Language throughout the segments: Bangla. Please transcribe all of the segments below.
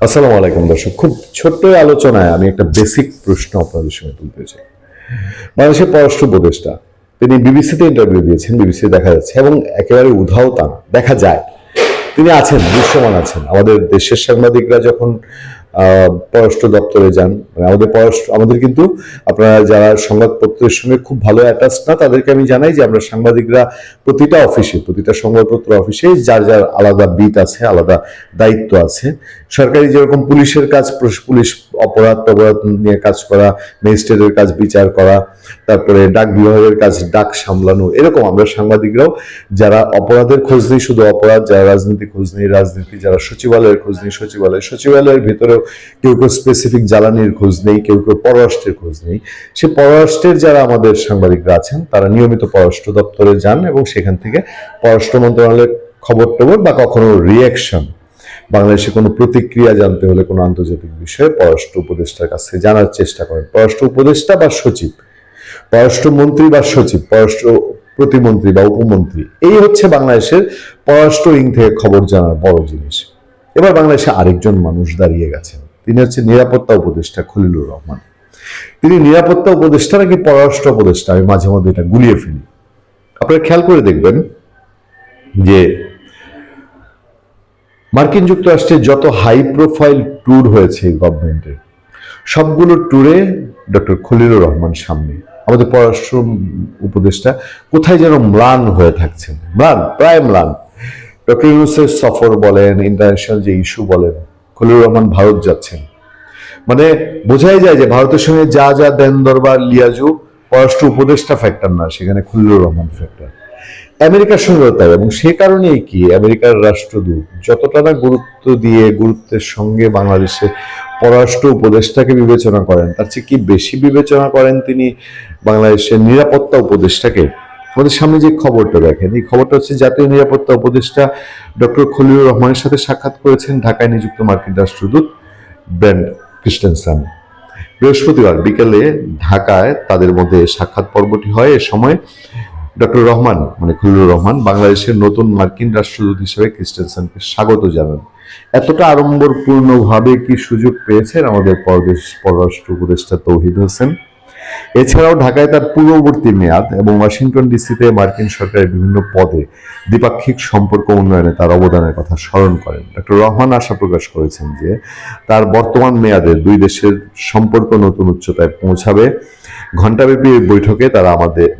আসসালামু আলাইকুম দর্শক, খুব ছোট্ট আলোচনায় আমি একটা বেসিক প্রশ্ন আপনাদের সঙ্গে তুলতে চাই। বাংলাদেশের পররাষ্ট্র উপদেষ্টা তিনি বিবিসিতে ইন্টারভিউ দিয়েছেন, বিবিসি দেখা যাচ্ছে এবং একেবারে উধাও তা না, দেখা যায় তিনি আছেন, দৃশ্যমান আছেন। আমাদের দেশের সাংবাদিকরা যখন পররাষ্ট্র দপ্তরে যান, মানে আমাদের কিন্তু আপনারা যারা সংবাদপত্রের সঙ্গে খুব ভালো অ্যাটাচ না, তাদেরকে আমি জানাই যে আমরা সাংবাদিকরা প্রতিটা সংবাদপত্র অফিসে যার যার আলাদা বিট আছে, আলাদা দায়িত্ব আছে। সরকারি যেরকম পুলিশের কাজ, পুলিশ অপরাধ নিয়ে কাজ করা, ম্যাজিস্ট্রেটের কাজ বিচার করা, তারপরে ডাক বিভাগের কাজ ডাক সামলানো, এরকম আমরা সাংবাদিকরাও যারা অপরাধের খোঁজ নেই শুধু অপরাধ, যারা রাজনীতি খোঁজ নেই রাজনীতি, যারা সচিবালয়ের খোঁজ নেই সচিবালয়ের ভেতরেও কেউ কেউ স্পেসিফিক জ্বালানির খোঁজ নেই, কেউ কেউ পররাষ্ট্রের খোঁজ নেই। সে পররাষ্ট্রের যারা আমাদের সাংবাদিকরা আছেন তারা নিয়মিত পররাষ্ট্র দপ্তরে যান এবং সেখান থেকে পররাষ্ট্র মন্ত্রণালয়ের খবর টবর বা কখনো রিয়াকশন, বাংলাদেশে কোনো প্রতিক্রিয়া জানতে হলে কোনো আন্তর্জাতিক বিষয়ে পররাষ্ট্র উপদেষ্টার কাছে জানার চেষ্টা করেন। পররাষ্ট্র উপদেষ্টা বা সচিব, পররাষ্ট্রমন্ত্রী বা সচিব, পররাষ্ট্র প্রতিমন্ত্রী বা উপমন্ত্রী, এই হচ্ছে বাংলাদেশের পররাষ্ট্র উইং থেকে খবর জানার বড় জিনিস। এবার বাংলাদেশে আরেকজন মানুষ দাঁড়িয়ে গেছেন, তিনি হচ্ছে নিরাপত্তা উপদেষ্টা খলিলুর রহমান। তিনি নিরাপত্তা উপদেষ্টা নাকি পররাষ্ট্র উপদেষ্টা, আমি মাঝে মধ্যে এটা গুলিয়ে ফেলি। আপনারা খেয়াল করে দেখবেন যে মার্কিন যুক্তরাষ্ট্রে যত হাই প্রোফাইল ট্যুর হয়েছে গভর্নমেন্টের, সবগুলো ট্যুরে ডক্টর খলিলুর রহমান সামনে। আমাদের পররাষ্ট্র উপদেষ্টা কোথায় যেন ম্লান হয়ে থাকছেন, প্রায় ম্লান। ডক্টর ইউনূসের সফর বলেন, ইন্টারন্যাশনাল যে ইস্যু বলেন, খলিলুর রহমান ভারত যাচ্ছেন, মানে বোঝাই যায় যে ভারতের সঙ্গে যা যা দেন দরবার লিয়াজু, পররাষ্ট্র উপদেষ্টা ফ্যাক্টর না, সেখানে খলিলুর রহমান ফ্যাক্টর। আমেরিকার সঙ্গেও তাই, এবং সে কারণেই কি আমেরিকার রাষ্ট্রদূত যতটা না গুরুত্বের সঙ্গে বাংলাদেশে পররাষ্ট্র উপদেষ্টাকে বিবেচনা করেন, তার চেয়ে কি বেশি বিবেচনা করেন তিনি বাংলাদেশের নিরাপত্তা উপদেষ্টাকে। আমাদের সামনে যে খবরটা দেখেন, এই খবরটা হচ্ছে জাতীয় নিরাপত্তা উপদেষ্টা ডক্টর খলিলুর রহমানের সাথে সাক্ষাৎ করেছেন ঢাকায় নিযুক্ত মার্কিন রাষ্ট্রদূত ব্রেন্ট ক্রিস্টেনসেন। বৃহস্পতিবার বিকেলে ঢাকায় তাদের মধ্যে সাক্ষাৎ পর্বটি হয়। এ সময় ডক্টর রহমান, মানে খলিলুর রহমান, বাংলাদেশের নতুন মার্কিন রাষ্ট্রদূত হিসেবে ক্রিস্টেনসেনকে স্বাগত জানান। এতটা আড়ম্বরপূর্ণভাবে কি সুযোগ পেয়েছেন আমাদের পররাষ্ট্র উপদেষ্টা তৌহিদ হোসেন? এছাড়াও ঢাকায় তার পূর্ববর্তী মেয়াদ এবং ওয়াশিংটন ডিসিতে মার্কিন সরকারের বিভিন্ন পদে দ্বিপাক্ষিক সম্পর্ক উন্নয়নে তার অবদানের কথা স্মরণ করেন। ডক্টর রহমান আশা প্রকাশ করেছেন যে তার বর্তমান মেয়াদে দুই দেশের সম্পর্ক নতুন উচ্চতায় পৌঁছাবে। ঘণ্টাব্যাপী এই বৈঠকে তারা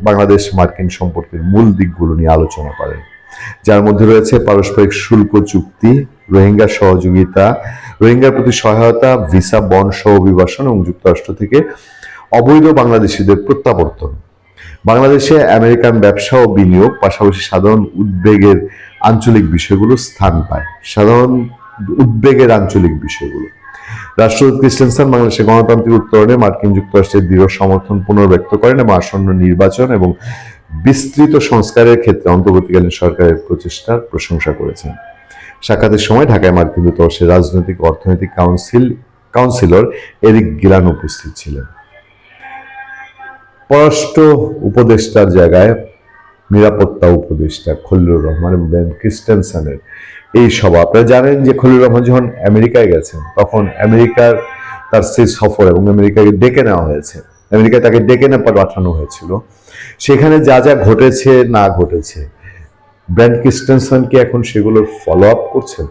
বাংলাদেশ মার্কিন সম্পর্কের মূল দিকগুলো নিয়ে আলোচনা করেন, যার মধ্যে রয়েছে পারস্পরিক শুল্ক চুক্তি, রোহিঙ্গা সহযোগিতা, রোহিঙ্গার প্রতি সহায়তা, ভিসা বন্ড সহ অভিবাসন এবং যুক্তরাষ্ট্র থেকে অবৈধ বাংলাদেশিদের প্রত্যাবর্তন। বাংলাদেশে আমেরিকান ব্যবসা ও বিনিয়োগ, পাশাপাশি সাধারণ উদ্বেগের আঞ্চলিক বিষয়গুলো স্থান পায়। রাষ্ট্রদূত ক্রিস্টেনসেন বাংলাদেশের গণতান্ত্রিক উত্তরণে মার্কিন যুক্তরাষ্ট্রের দৃঢ় সমর্থন পুনর্ব্যক্ত করেন এবং আসন্ন নির্বাচন এবং বিস্তৃত সংস্কারের ক্ষেত্রে অন্তর্বর্তীকালীন সরকারের প্রচেষ্টার প্রশংসা করেছেন। সাক্ষাতের সময় ঢাকায় মার্কিন দূতাবাসের রাজনৈতিক অর্থনৈতিক কাউন্সিলর এরিক গিলান উপস্থিত ছিলেন। পররাষ্ট্র উপদেষ্টার জায়গায় নিরাপত্তা উপদেষ্টা খলিলুর রহমান এবং ব্রেন্ট ক্রিস্টেনসেনের এই সভা, আপনারা জানেন যে খলিলুর রহমান যখন আমেরিকায় গেছেন তখন আমেরিকার তার সেই সফর এবং আমেরিকাকে ডেকে নেওয়া হয়েছে, আমেরিকায় তাকে ডেকে পাঠানো হয়েছিল। সেখানে যা যা ঘটেছে না ঘটেছে, ব্রেন্ট ক্রিস্টেনসেন কি এখন সেগুলোর ফলো আপ করছেন?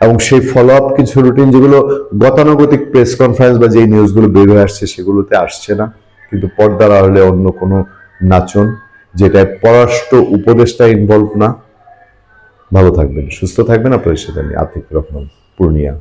এবং সেই ফলো আপ কিছু রুটিন যেগুলো গতানুগতিক প্রেস কনফারেন্স বা যেই নিউজগুলো বের হয়ে আসছে সেগুলোতে আসছে না, কিন্তু পর্দার আড়ালে অন্য কোনো নাচন, যেটা পররাষ্ট্র উপদেষ্টা ইনভলভ না। ভালো থাকবেন, সুস্থ থাকবেন। আপনাদের সাথে আমি আতিক রহমান, পূর্ণিয়া।